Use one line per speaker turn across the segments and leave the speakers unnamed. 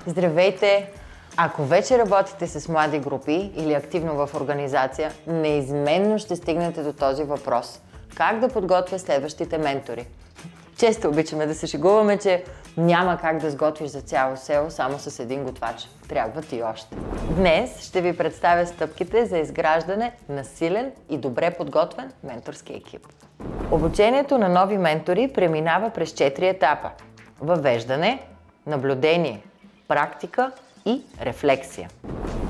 Здравейте! Ако вече работите с млади групи или активно в организация, неизменно ще стигнете до този въпрос. Как да подготвя следващите ментори? Често обичаме да се шегуваме, че няма как да сготвиш за цяло село само с един готвач. Трябва ти още. Днес ще ви представя стъпките за изграждане на силен и добре подготвен менторски екип. Обучението на нови ментори преминава през 4 етапа. Въвеждане, наблюдение, практика и рефлексия.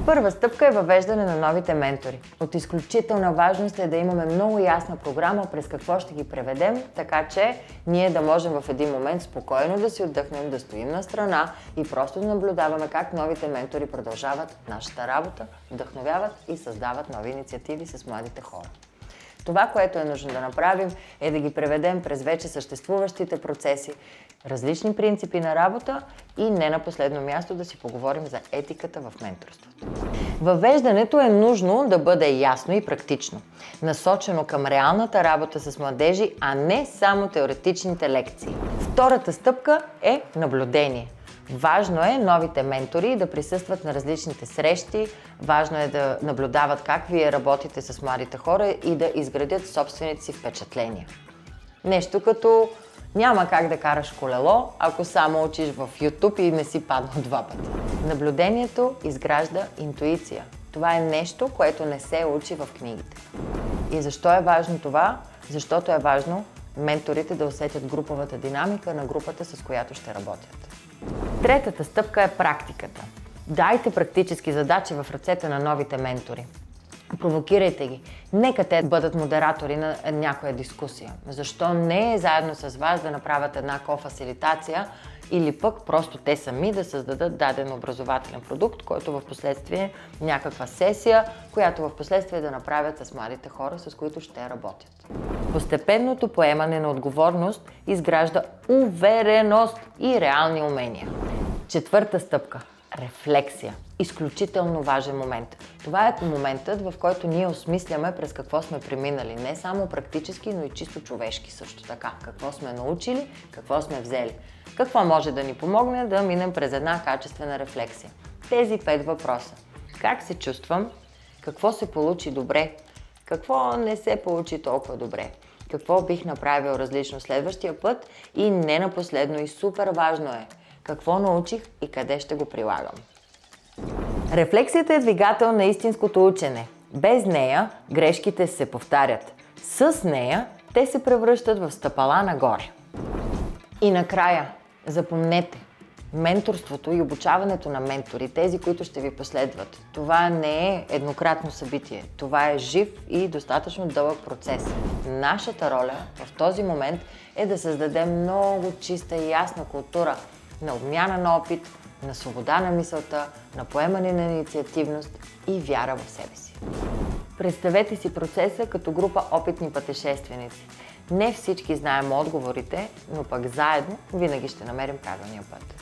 Първа стъпка е въвеждане на новите ментори. От изключителна важност е да имаме много ясна програма през какво ще ги преведем, така че ние да можем в един момент спокойно да си отдъхнем, да стоим на страна и просто да наблюдаваме как новите ментори продължават нашата работа, вдъхновяват и създават нови инициативи с младите хора. Това, което е нужно да направим, е да ги преведем през вече съществуващите процеси, различни принципи на работа и не на последно място да си поговорим за етиката в менторството. Въвеждането е нужно да бъде ясно и практично, насочено към реалната работа с младежи, а не само теоретичните лекции. Втората стъпка е наблюдение. Важно е новите ментори да присъстват на различните срещи, важно е да наблюдават как вие работите с младите хора и да изградят собствените си впечатления. Нещо като няма как да караш колело, ако само учиш в YouTube и не си паднал 2 пъти. Наблюдението изгражда интуиция. Това е нещо, което не се учи в книгите. И защо е важно това? Защото е важно менторите да усетят груповата динамика на групата, с която ще работят. Третата стъпка е практиката. Дайте практически задачи в ръцете на новите ментори. Провокирайте ги. Нека те бъдат модератори на някоя дискусия. Защо не е заедно с вас да направят една кофасилитация или пък просто те сами да създадат даден образователен продукт, който в последствие някаква сесия, която в последствие да направят с младите хора, с които ще работят. Постепенното поемане на отговорност изгражда увереност и реални умения. Четвърта стъпка – рефлексия. Изключително важен момент. Това е моментът, в който ние осмисляме през какво сме преминали. Не само практически, но и чисто човешки също така. Какво сме научили, какво сме взели. Какво може да ни помогне да минем през една качествена рефлексия. Тези 5 въпроса. Как се чувствам? Какво се получи добре? Какво не се получи толкова добре? Какво бих направил различно следващия път? И не на последно и супер важно е какво научих и къде ще го прилагам. Рефлексията е двигател на истинското учене. Без нея грешките се повтарят. С нея те се превръщат в стъпала нагоре. И накрая, запомнете, менторството и обучаването на ментори, тези, които ще ви последват, това не е еднократно събитие. Това е жив и достатъчно дълъг процес. Нашата роля в този момент е да създадем много чиста и ясна култура на обмяна на опит, на свобода на мисълта, на поемане на инициативност и вяра в себе си. Представете си процеса като група опитни пътешественици. Не всички знаем отговорите, но пък заедно винаги ще намерим правилния път.